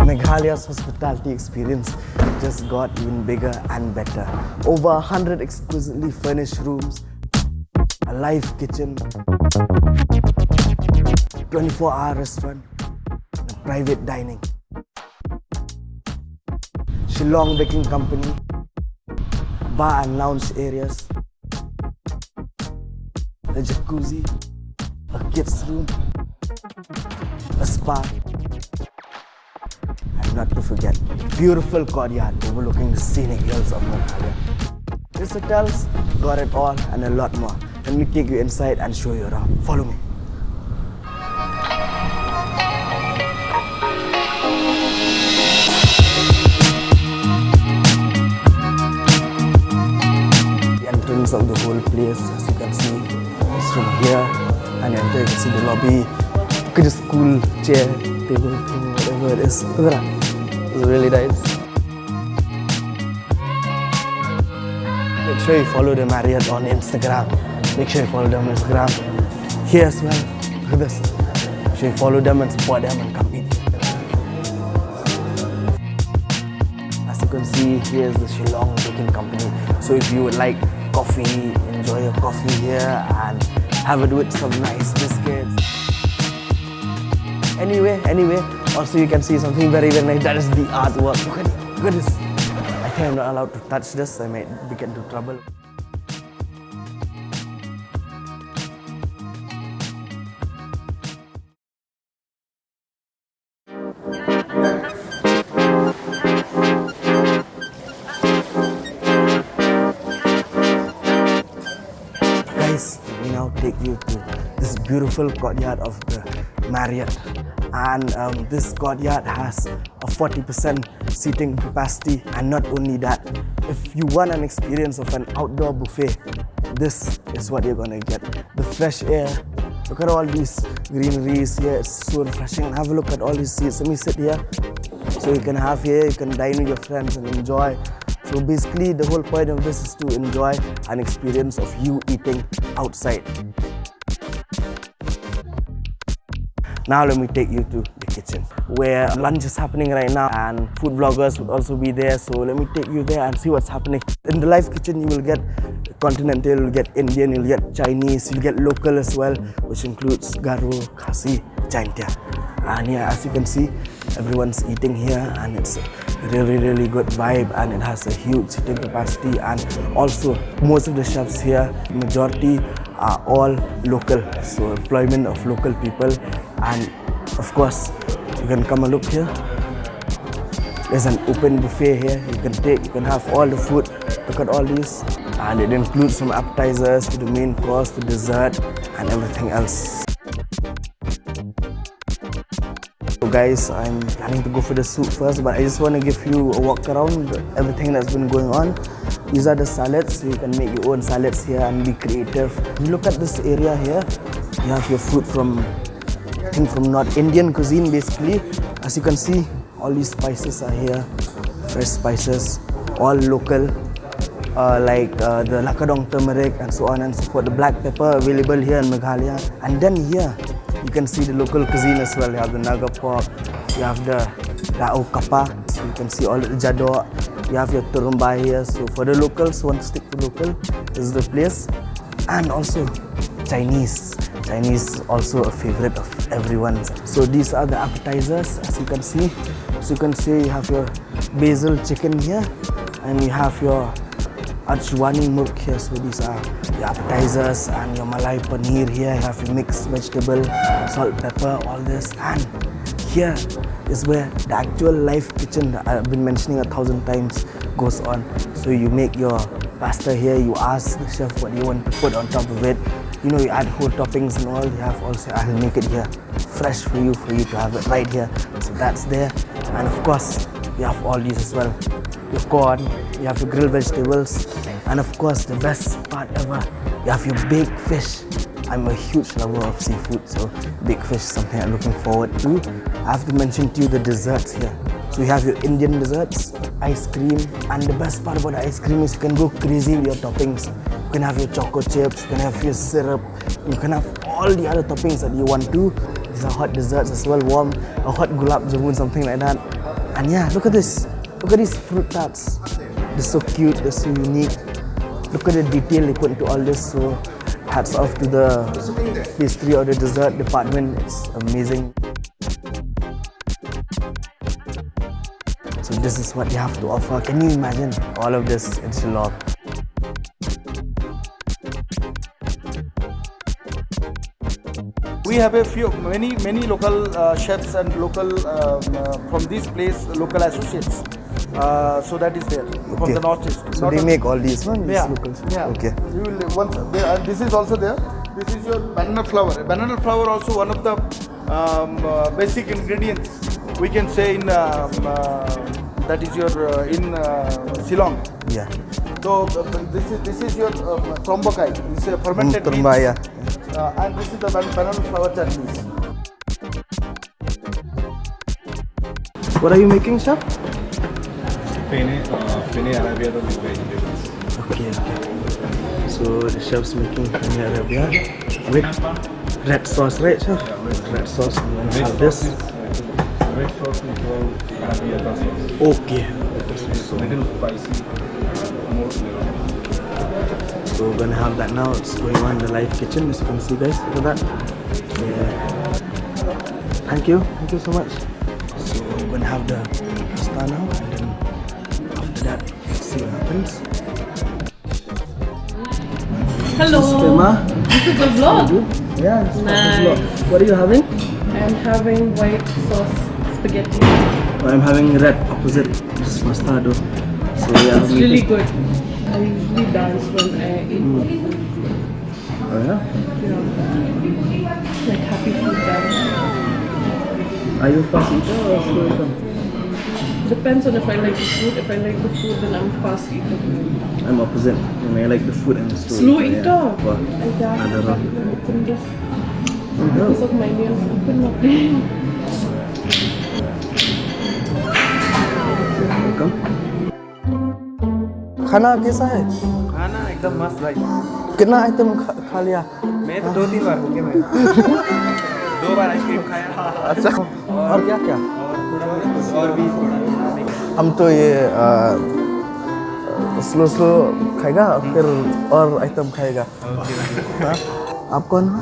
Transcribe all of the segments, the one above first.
Meghalaya's hospitality experience just got even bigger and better. Over 100 exquisitely furnished rooms, a live kitchen, 24-hour restaurant, and private dining. Shillong Baking Company, bar and lounge areas, a jacuzzi, a kids room, a spa, and not to forget, beautiful courtyard overlooking the scenic hills of Naphtali. This hotel's got it all and a lot more. Let me take you inside and show you around. Follow me. The entrance of the whole place, as you can see, is from here. And enter, you can see the lobby. Look at the school chair, table thing, whatever it is. Look at that. It's really nice. Make sure you follow the Marriott on Instagram. Make sure you follow them on Instagram. Here as well. Look at this. Make sure you follow them and support them and come eat. As you can see, here's the Shillong Baking Company. So if you would like coffee, enjoy your coffee here and have it with some nice biscuits. Anyway, also you can see something very, very nice. That is the artwork. Look at it. Look at this. I think I'm not allowed to touch this. I might get into trouble. Guys, we now take you to this beautiful courtyard of the Marriott. And this courtyard has a 40% seating capacity, and not only that, if you want an experience of an outdoor buffet, this is what you're gonna get. The fresh air, look at all these greeneries here, it's so refreshing. And have a look at all these seats. Let me sit here. So you can have here, you can dine with your friends and enjoy. So basically the whole point of this is to enjoy an experience of you eating outside. Now let me take you to the kitchen, where lunch is happening right now and food vloggers would also be there. So let me take you there and see what's happening. In the live kitchen you will get continental, you'll get Indian, you'll get Chinese, you'll get local as well, which includes Garo, Khasi, Jaintia. And yeah, as you can see, everyone's eating here and it's a really good vibe, and it has a huge seating capacity. And also most of the chefs here, majority are all local, so employment of local people. And of course, you can come and look here. There's an open buffet here. You can have all the food. Look at all these. And it includes from appetizers to the main course to dessert and everything else. So guys, I'm planning to go for the soup first, but I just want to give you a walk around everything that's been going on. These are the salads, so you can make your own salads here and be creative. You look at this area here, you have your food from, I think from North Indian cuisine basically. As you can see, all these spices are here, fresh spices, all local, like the lakadong turmeric and so on and so forth. The black pepper available here in Meghalaya. And then here, you can see the local cuisine as well. You have the naga pork, you have the rao kapa, so you can see all the jadok. You have your turumbai here, so for the locals who want to stick to local, this is the place. And also Chinese. Chinese is also a favorite of everyone's. So these are the appetizers, as you can see. So you can see you have your basil chicken here, and you have your Ajwani murk here. So these are your appetizers, and your Malai paneer here. You have your mixed vegetable, salt, pepper, all this. And here is where the actual live kitchen that I've been mentioning 1,000 times goes on. So you make your pasta here, you ask the chef what you want to put on top of it. You know, you add whole toppings and all. You have also, I'll make it here fresh for you to have it right here. So that's there. And of course, you have all these as well. Your corn, you have your grilled vegetables, and of course the best part ever, you have your baked fish. I'm a huge lover of seafood, so baked fish is something I'm looking forward to. I have to mention to you the desserts here. So you have your Indian desserts, ice cream, and the best part about the ice cream is you can go crazy with your toppings. You can have your choco chips, you can have your syrup, you can have all the other toppings that you want to. These are hot desserts as well, warm, a hot gulab jamun, something like that. And yeah, look at this. Look at these fruit tarts. They're so cute, they're so unique. Look at the detail they put into all this. So hats off to the pastry or the dessert department. It's amazing. So this is what they have to offer. Can you imagine all of this in Shillong? We have many local chefs and local from this place, local associates. So that is there from the northeast. So they make all these ones? Yeah. Yeah. Okay. You will this is also there. This is your banana flour. Banana flour also one of the basic ingredients we can say in that is your in Shillong. Yeah. So this is your trombokai. This is a fermented beans. Yeah. And this is the banana flour chutneys. What are you making, chef? Penne arrabbiata with vegetables. Okay. So the chef's making penne arrabbiata with red sauce, right, chef? Yeah, red sauce. I'm gonna have this. Red sauce we call arrabbiata sauce. Okay. So little spicy, more flavor. So we're gonna have that now. It's going on in the live kitchen, as you can see, guys. Look at that. Yeah. Thank you so much. So we're gonna have the pasta now, and then after that, let's see what happens. Hello. This is the vlog. Yeah, this is Nice. the vlog. What are you having? I'm having white sauce spaghetti. I'm having red opposite. This is mustard. So yeah, It's really good. I usually dance when I eat. Oh yeah. Like happy food dance. Are you fast eater or slow eater? Depends on if I like the food. If I like the food, then I'm fast eater. I'm opposite. And I like the food and the slow, Slow eater. Yeah. Wah, I can't ada orang. open this because of my nails. Open up. Welcome. खाना कैसा है? खाना एकदम मस्त भाई। कितना item खा लिया? मैं तो 2-3 बार हो गया मैं। 2 बार आइसक्रीम खाया। अच्छा। और क्या क्या? और भी थोड़ा। हम तो ये स्लो खाएगा फिर और आइटम खाएगा। हाँ? आप कौन हो?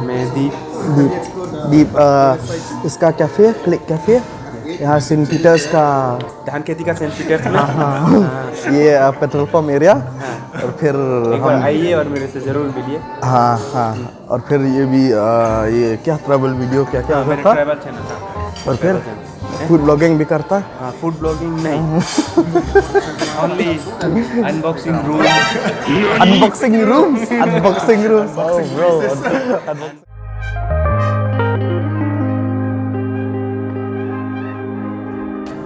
मैं दीप। दीप इसका कैफे क्लिक कैफे यहाँ सेंट पीटर्स का धान खेती का सेंट पीटर्स में। ये पेट्रोल पंप एरिया और फिर एक बार आइए और मेरे से जरूर मिलिए। हाँ और फिर ये भी ये क्या ट्रैवल वीडियो क्या मेरा था ट्रैवल चैनल था। और फिर फूड ब्लॉगिंग भी करता है। हाँ, फूड ब्लॉगिंग नहीं। Only unboxing rooms.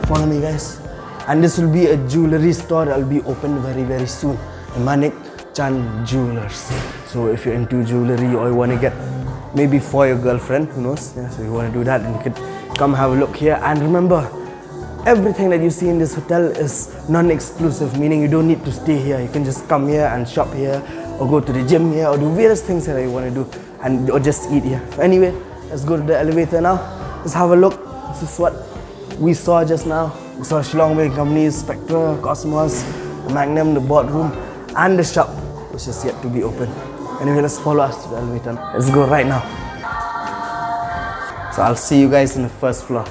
Follow me, guys. And this will be a jewelry store that will be open very soon. Manik Chan Jewelers. So if you're into jewelry or you want to get maybe for your girlfriend, who knows? Yeah, so you want to do that, then you could come have a look here. And remember, everything that you see in this hotel is non-exclusive, meaning you don't need to stay here. You can just come here and shop here, or go to the gym here, or do various things that you want to do, and or just eat here. So anyway, let's go to the elevator now. Let's have a look. This is what we saw just now. We saw Shillong Wave Company, Spectra, Cosmos, the Magnum, the boardroom, and the shop, which is yet to be open. Anyway, let's follow us to the elevator. Let's go right now. So I'll see you guys in the first floor.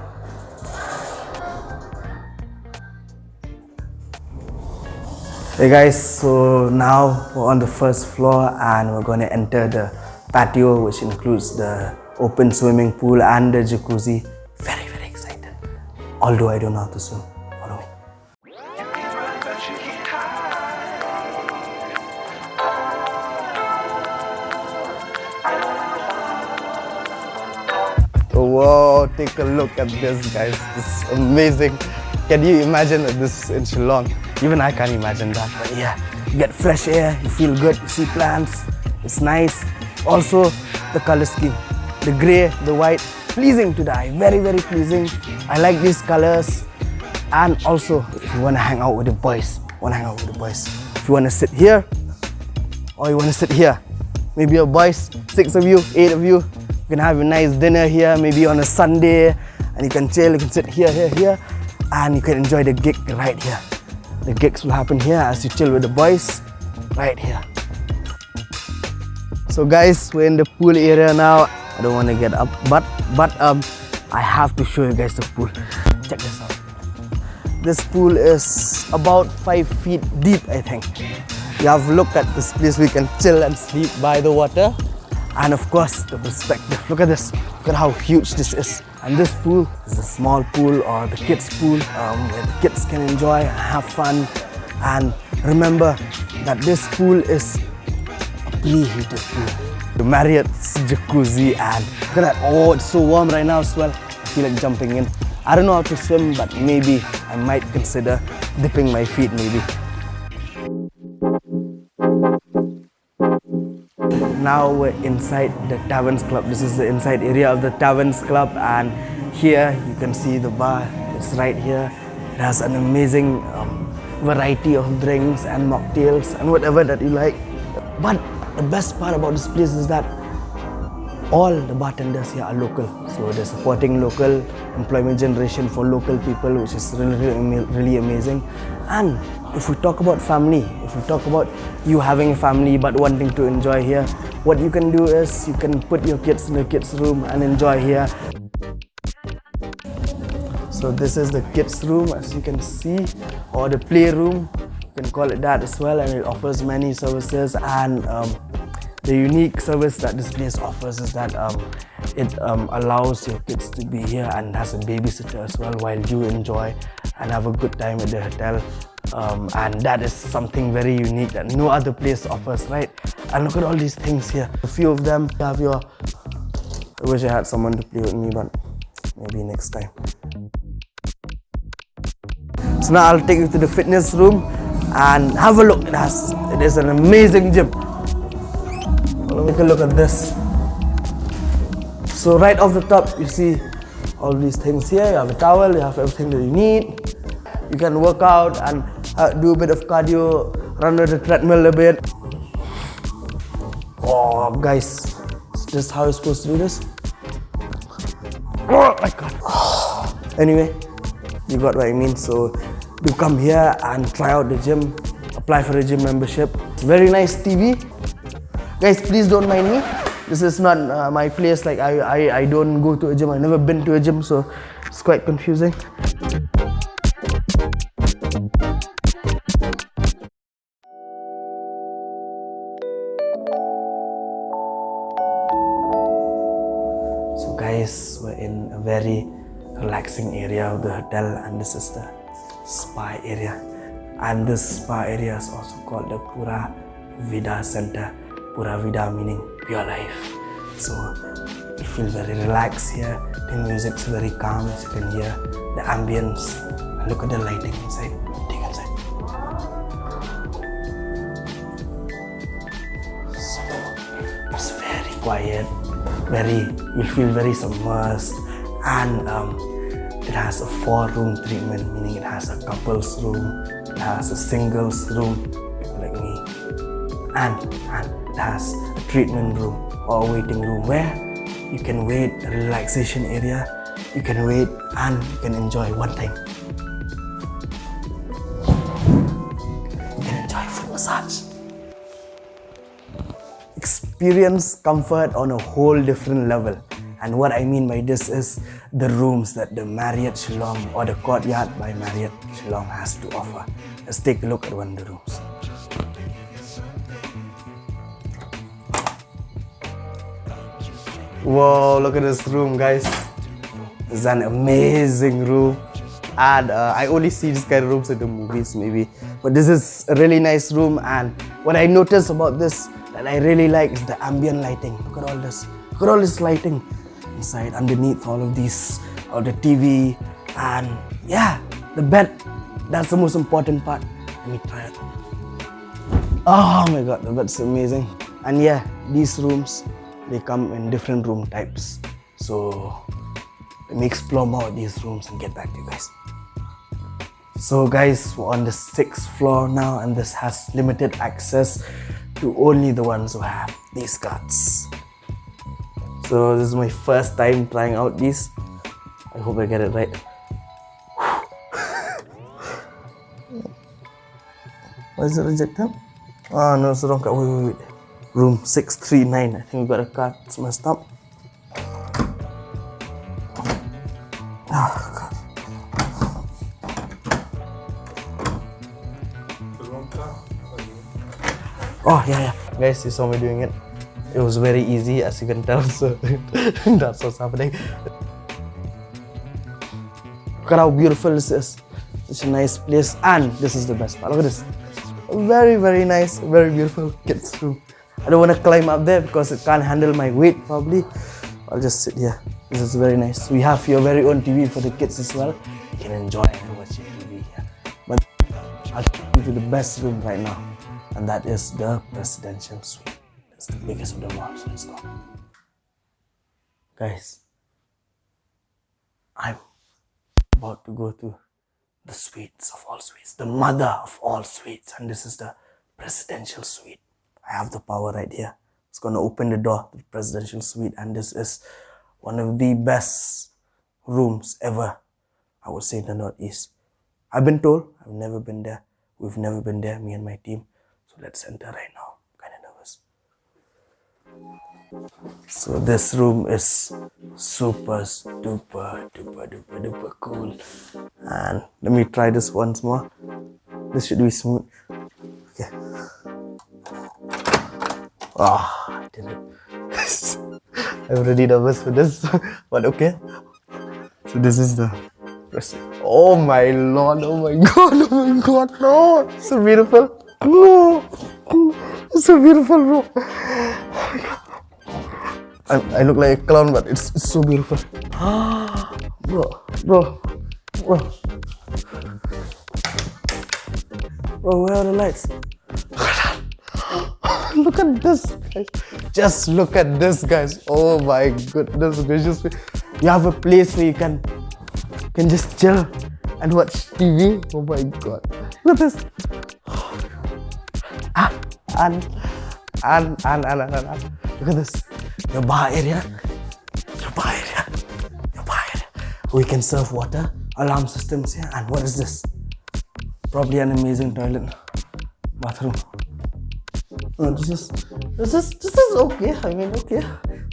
Hey guys, so now we're on the first floor and we're going to enter the patio, which includes the open swimming pool and the jacuzzi. Very excited. Although I don't know how to swim. Follow me. Whoa, take a look at this, guys. This is amazing. Can you imagine that this is in Shillong? Even I can't imagine that, but yeah. You get fresh air, you feel good, you see plants, it's nice. Also, the color scheme, the grey, the white, pleasing to the eye, very pleasing. I like these colors. And also, if you want to hang out with the boys, if you want to sit here, or you want to sit here. Maybe your boys, 6 of you, 8 of you, you can have a nice dinner here, maybe on a Sunday, and you can chill, you can sit here, and you can enjoy the gig right here. The gigs will happen here as you chill with the boys, right here. So guys, we're in the pool area now. I don't want to get up, but I have to show you guys the pool. Check this out. This pool is about 5 feet deep, I think. You have a look at this place, we can chill and sleep by the water. And of course, the perspective. Look at this, look at how huge this is. And this pool is a small pool or the kids pool where the kids can enjoy and have fun. And remember that this pool is a preheated pool. The Marriott's jacuzzi, and look at that, oh, it's so warm right now as well. I feel like jumping in. I don't know how to swim, but maybe I might consider dipping my feet maybe. Now we're inside the Taverns Club. This is the inside area of the Taverns Club, and here you can see the bar. It's right here. It has an amazing variety of drinks and mocktails and whatever that you like. But the best part about this place is that all the bartenders here are local. So they're supporting local employment generation for local people, which is really amazing. And if we talk about family, if we talk about you having a family but wanting to enjoy here, what you can do is you can put your kids in the kids room and enjoy here. So this is the kids room, as you can see, or the playroom, you can call it that as well, and it offers many services. And the unique service that this place offers is that it allows your kids to be here and has a babysitter as well while you enjoy and have a good time at the hotel. And that is something very unique that no other place offers, right? And look at all these things here. A few of them have your... I wish I had someone to play with me, but maybe next time. So now I'll take you to the fitness room and have a look. It is an amazing gym. Take a look at this. So right off the top, you see all these things here. You have a towel, you have everything that you need. You can work out and do a bit of cardio, run with the treadmill a bit. Oh, guys, is this how you're supposed to do this? Oh my God. Anyway, you got what I mean. So do come here and try out the gym, apply for a gym membership. Very nice TV. Guys, please don't mind me. This is not my place. Like I don't go to a gym. I've never been to a gym, so it's quite confusing. So guys, we're in a very relaxing area of the hotel, and this is the spa area. And this spa area is also called the Pura Vida Center. Pura Vida meaning pure life. So you feel very relaxed here. The music's very calm, as you can hear. The ambience. And look at the lighting inside. Take inside. So it's very quiet. You'll feel very submersed. And it has a 4-room treatment, meaning it has a couples room, it has a singles room, like me, and it has a treatment room or a waiting room where you can wait, a relaxation area, you can wait and you can enjoy one thing. You can enjoy foot massage. Experience comfort on a whole different level. And what I mean by this is the rooms that the Marriott Shillong or the Courtyard by Marriott Shillong has to offer. Let's take a look at one of the rooms. Whoa, look at this room, guys. It's an amazing room. And I only see this kind of rooms in the movies maybe. But this is a really nice room, and what I noticed about this that I really like is the ambient lighting. Look at all this. Look at all this lighting inside, underneath all of these, or the TV, and yeah, the bed. That's the most important part. Let me try it. Oh my god, the bed's amazing. And yeah, these rooms, they come in different room types. So let me explore more of these rooms and get back to you guys. So guys, we're on the 6th floor now, and this has limited access to only the ones who have these cards. So this is my first time trying out these. I hope I get it right. Why is it rejected? Oh no, it's the wrong card. Wait. Room 639. I think we got a card. It's messed up. Oh god. Oh yeah. Guys, you saw me doing it. It was very easy, as you can tell, so that's what's happening. Look at how beautiful this is. Such a nice place, and this is the best part. Look at this. Very nice, very beautiful kids room. I don't want to climb up there because it can't handle my weight probably. I'll just sit here. This is very nice. We have your very own TV for the kids as well. You can enjoy and watch your TV here. But I'll take you to the best room right now, and that is the presidential suite. It's the biggest of them all, so let's go. Guys, I'm about to go to the suites of all suites, the mother of all suites, and this is the presidential suite. I have the power right here. It's gonna open the door to the presidential suite, and this is one of the best rooms ever, I would say, in the Northeast. I've been told, I've never been there. We've never been there, me and my team. So let's enter right now. So this room is super duper cool, and let me try this once more. This should be smooth. Okay. Oh, I did it. I'm really nervous for this, but okay. So this is the oh my lord, oh my god, no! It's so beautiful. No, it's so beautiful, bro. Oh my god. I look like a clown, but it's so beautiful. Bro, where are the lights? Look at this, guys. Just look at this, guys. Oh my goodness gracious me. You have a place where you can just chill and watch TV. Oh my god. Look at this. And look at this. Your bar area. We can serve water, alarm systems here, and what is this? Probably an amazing toilet, bathroom. No, this is okay. I mean, okay,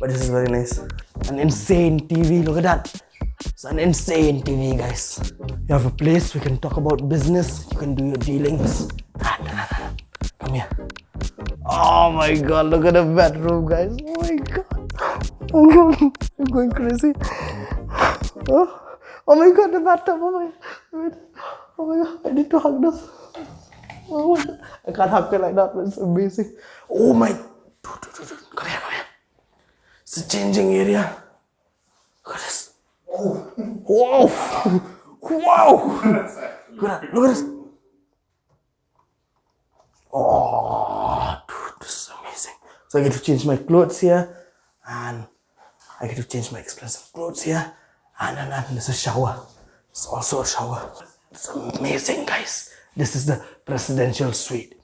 but this is very nice. An insane TV. Look at that. It's an insane TV, guys. You have a place we can talk about business. You can do your dealings. Come here. Oh my god, look at the bedroom, guys. Oh my god. I'm going crazy. Oh my god, the bathtub. Oh my god, I need to hug this. Oh my god. I can't hug it like that, but it's amazing. Oh my. Dude. Come here. It's a changing area. Look at this. Whoa. Look at this. Oh, dude, this is amazing. So I get to change my clothes here, and I get to change my expensive clothes here, and there's a shower. It's also a shower. It's amazing, guys. This is the presidential suite,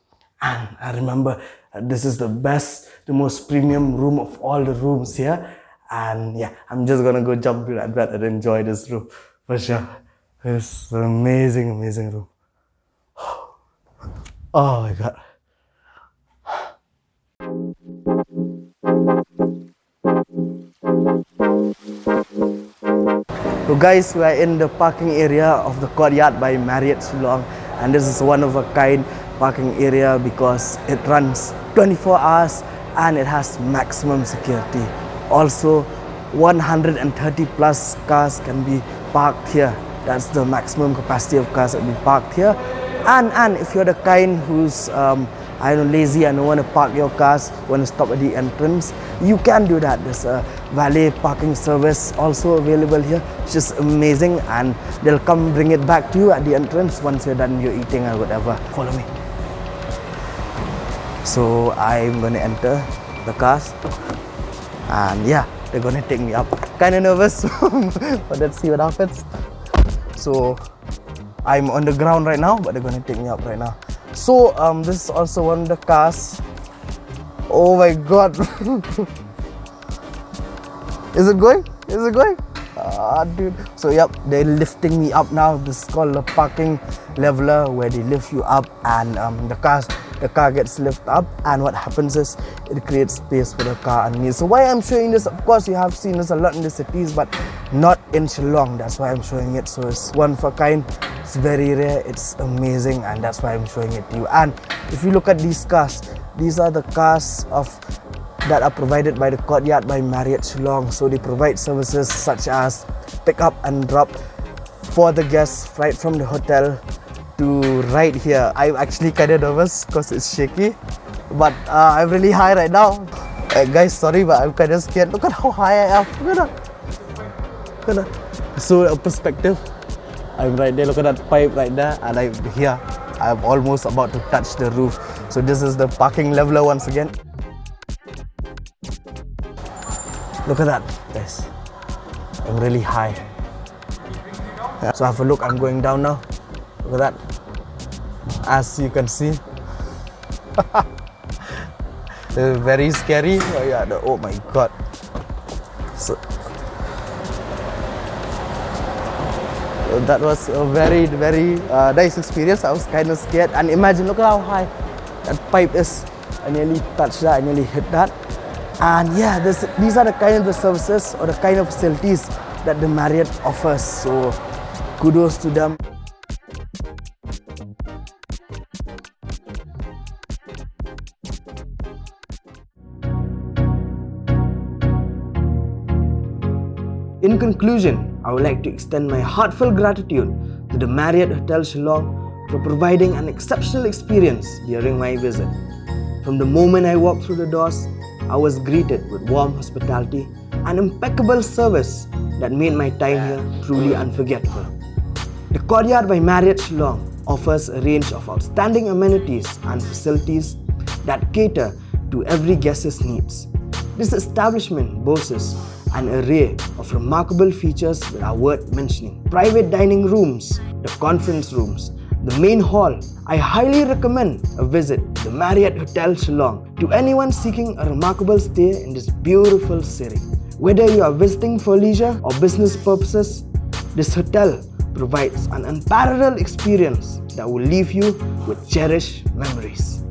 and I remember this is the best, the most premium room of all the rooms here. And yeah, I'm just gonna go jump to that bed and enjoy this room for sure. It's an amazing room. Oh my god. So guys, we are in the parking area of the Courtyard by Marriott Shillong, and this is one of a kind parking area because it runs 24 hours and it has maximum security. Also, 130 plus cars can be parked here. That's the maximum capacity of cars that can be parked here. And if you're the kind who's lazy and don't want to park your cars, want to stop at the entrance, you can do that. There's a valet parking service also available here, which is amazing, and they'll come bring it back to you at the entrance once you're done your eating or whatever. Follow me. So I'm gonna enter the cars, and yeah, they're gonna take me up. Kinda nervous, but let's see what happens. So I'm on the ground right now, but they're gonna take me up right now. So this is also one of the cars Oh my god. Is it going? Is it going? Ah, dude. So yep, they're lifting me up now. This is called the parking leveler, where they lift you up and the car gets lifted up, and what happens is it creates space for the car underneath. So why I'm showing this, of course you have seen this a lot in the cities, but not in Shillong. That's why I'm showing it. So it's one of a kind, it's very rare, it's amazing, and that's why I'm showing it to you. And if you look at these cars, these are the cars that are provided by the Courtyard by Marriott Shillong. So they provide services such as pick up and drop for the guests right from the hotel to right here. I'm actually kind of nervous because it's shaky, but I'm really high right now. Guys, sorry, but I'm kind of scared. Look at how high I am. Look at that. So a perspective, I'm right there. Look at that pipe right there, and I'm here. I'm almost about to touch the roof. So this is the parking leveler once again. Look at that, guys. I'm really high. Yeah. So have a look. I'm going down now. Look at that. As you can see, it's very scary. Oh yeah. Oh my god. So that was a very nice experience. I was kind of scared, and imagine, look at how high that pipe is. I nearly touched that. I nearly hit that. And yeah, these are the kind of the services or the kind of facilities that the Marriott offers. So kudos to them. In conclusion, I would like to extend my heartfelt gratitude to the Marriott Hotel Shillong for providing an exceptional experience during my visit. From the moment I walked through the doors, I was greeted with warm hospitality and impeccable service that made my time here truly unforgettable. The Courtyard by Marriott Shillong offers a range of outstanding amenities and facilities that cater to every guest's needs. This establishment boasts an array of remarkable features that are worth mentioning. Private dining rooms, the conference rooms, the main hall. I highly recommend a visit to the Marriott Hotel Shillong to anyone seeking a remarkable stay in this beautiful city. Whether you are visiting for leisure or business purposes, this hotel provides an unparalleled experience that will leave you with cherished memories.